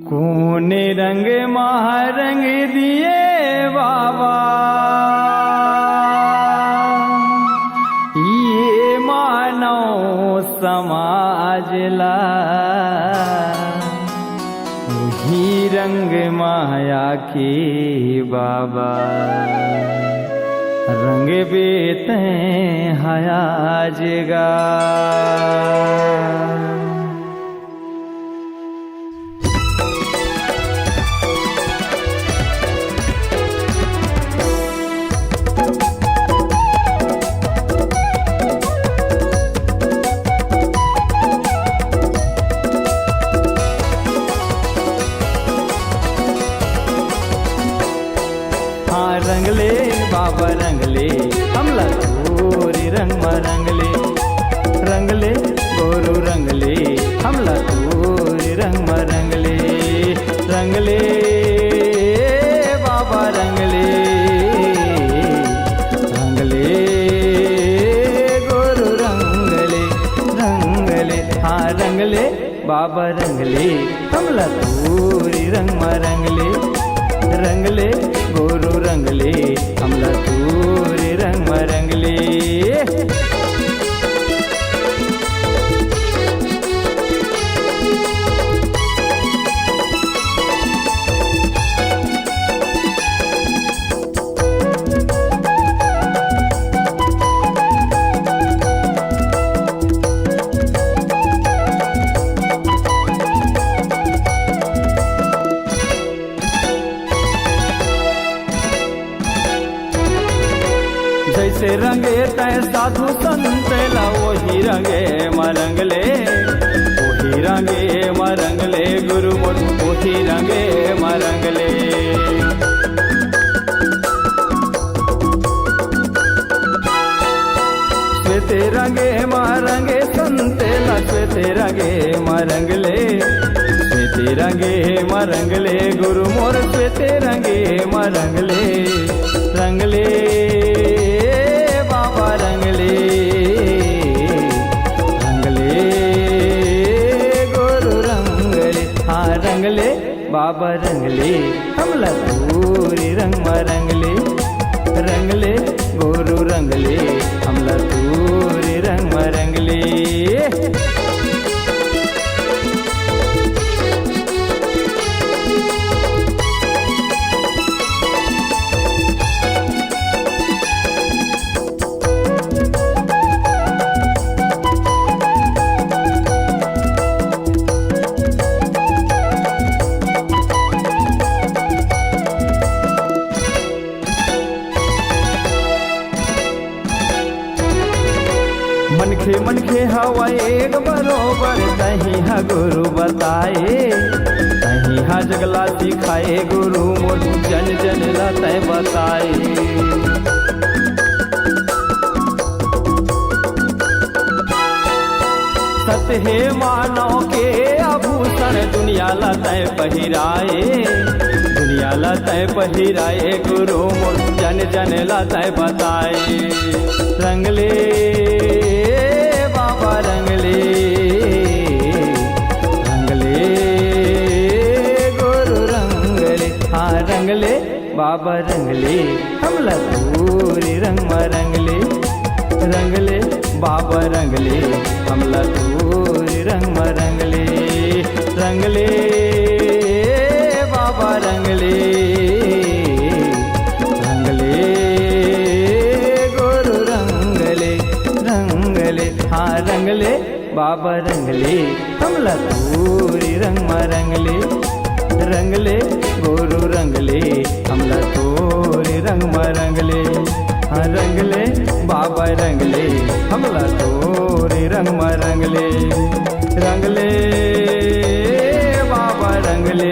कौन रंग महारंग दिए बाबा, ये मानव समाजला वही रंग माया के बाबा, रंग बेते हया जगा। रंगले बाबा रंगले हमला तोरी रंग रंगले, रंगले गोरू रंगले हमला तोरी रंग रंगले, रंगले बाबा रंगले, रंगले गोरू रंगले, रंगले हाँ रंगले बाबा रंगले हमला तोरी रंग रंगले, रंगले गोरू रंगले हमला तोरे रंग रंगले। जैसे रंगे तय साधु संत ला वही रंगे मरंगले, वही रंगे मरंगले गुरु मोर वही रंगे मरंगले। श्वेते रंगे मरंगे संत ला श्वेते रंगे मरंगले, श्वेते रंगे मरंगले गुरु मोर श्वेते रंगे मरंगले, रंगले बाबा रंगले, रंगले गोरू रंगले हाँ रंगले बाबा रंगले हमला तोरी रंग रंगले, रंगले गोरू रंगले हमला तोरी रंग रंगले। मनखे हवा एक बरोबर तही हा गुरु बताए, तही हा जगला सिखाए गुरु मोर जन जन ला तय बताए। सत्य हे मानव के आभूषण दुनिया ला तय पहिराए, दुनिया ला तय पहिराए गुरु मोर जन जन ला तय बताए। रंगले बाबा रंगले, रंगले गोरू रंगले हाँ रंगले बाबा रंगले हमला तोरी रंग रंगले, रंगले बाबा रंगले हमला तोरी रंग रंगले, रंगले बाबा रंगले, रंगले गोरू रंगले, रंगले हाँ रंगले बाबा रंगले हमला तोरी रंग रंगले, रंगले गोरू रंगले हमला तोरी रंग रंगले हाँ रंगले बाबा रंगले हमला तोरी रंग रंगले, रंगले बाबा रंगले।